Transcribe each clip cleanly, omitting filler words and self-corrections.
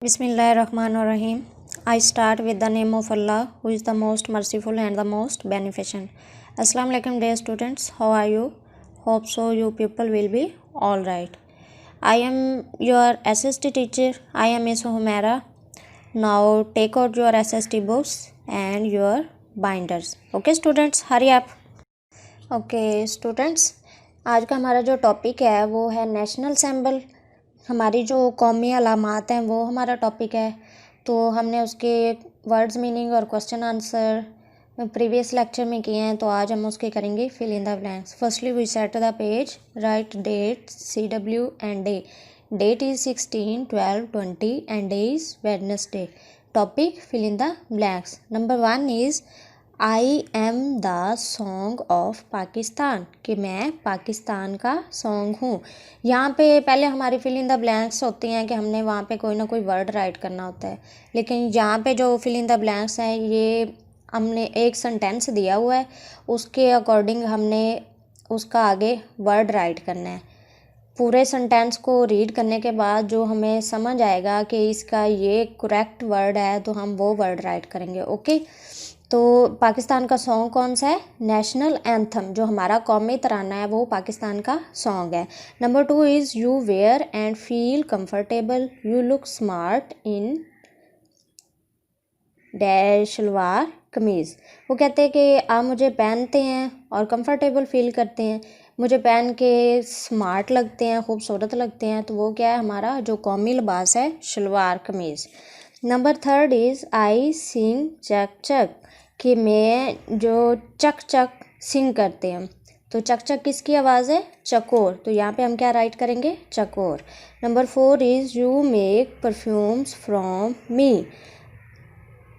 Bismillahirrahmanirrahim. I start with the name of Allah, who is the most merciful and the most beneficent. Assalamu alaikum, dear students. How are you? Hope so you people will be all right. I am your SST teacher. I am Miss Humera. Now take out your SST books and your binders. Okay students, hurry up. Okay students, आज का हमारा जो topic है वो है national symbol. हमारी जो कौमी अलामात हैं वो हमारा टॉपिक है। तो हमने उसके वर्ड्स मीनिंग और क्वेश्चन आंसर प्रीवियस लेक्चर में किए हैं, तो आज हम उसके करेंगे fill in the blanks. Firstly we set the page, right date, CW and day. Date is 16, 12, 20 and day is Wednesday. Topic fill in the blanks. Number 1 is I am the song of Pakistan, कि मैं पाकिस्तान का song हूँ। यहाँ पे पहले हमारी fill in the blanks होती हैं कि हमने वहाँ पे कोई ना कोई वर्ड राइट करना होता है, लेकिन यहाँ पे जो फिल इन द ब्लैंक्स हैं ये हमने एक सेंटेंस दिया हुआ है, उसके अकॉर्डिंग हमने उसका आगे वर्ड राइट करना है। पूरे सेंटेंस को रीड करने के बाद जो हमें समझ आएगा कि इसका ये करेक्ट वर्ड है तो हम वो वर्ड राइट करेंगे। ओके, तो पाकिस्तान का सॉन्ग कौन सा है? नेशनल एंथम, जो हमारा कौमी तराना है वो पाकिस्तान का सॉन्ग है। Number 2 is you wear and feel comfortable, you look smart in dash shalwar kameez. वो कहते हैं कि आप मुझे पहनते हैं और कंफर्टेबल फील करते हैं, मुझे पहन के स्मार्ट लगते हैं, खूबसूरत लगते हैं। तो वो क्या है? हमारा जो कौमी लिबास है शलवार कमीज़। नंबर 3 इज़ आई सिंग चक चक, कि मैं जो चक चक सिंग करते हैं। तो चक चक किसकी आवाज़ है? चकोर। तो यहाँ पे हम क्या राइट करेंगे? चकोर। Number 4 is you make perfumes from me,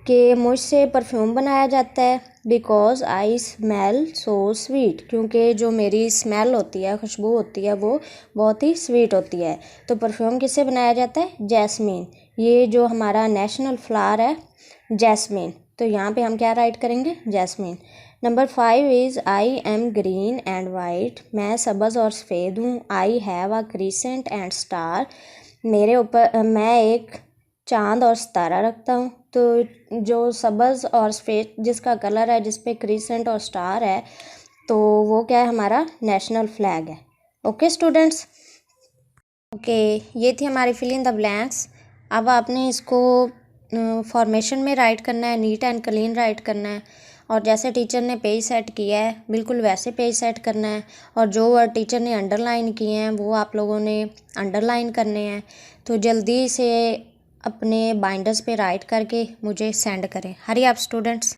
कि मुझसे परफ्यूम बनाया जाता है। Because I smell so sweet, क्योंकि जो मेरी स्मेल होती है, खुशबू होती है, वो बहुत ही स्वीट होती है। तो परफ्यूम किससे बनाया जाता है? जैस्मीन। ये जो हमारा नेशनल फ्लावर है जैस्मीन, तो यहाँ पे हम क्या राइट करेंगे? Jasmine. Number 5 is I M green and white, मैं सब्ज़ और सफ़ेद हूँ। I have a crescent and star, मेरे ऊपर मैं एक चांद और सितारा रखता हूँ। तो जो सब्ज़ और सफ़ेद जिसका कलर है, जिस पे क्रिसेंट और स्टार है, तो वो क्या है? हमारा नेशनल फ्लैग है। ओके स्टूडेंट्स, ओके ये थी हमारी फिल इन द ब्लैंक्स। अब आपने इसको फॉर्मेशन में राइट करना है, नीट एंड क्लीन राइट करना है, और जैसे टीचर ने पेज सेट किया है बिल्कुल वैसे पेज सेट करना है। और जो वर्ड टीचर ने अंडरलाइन किए हैं वो आप लोगों ने अंडरलाइन करने हैं। तो जल्दी से अपने बाइंडर्स पे राइट करके मुझे सेंड करें। हरी आप स्टूडेंट्स।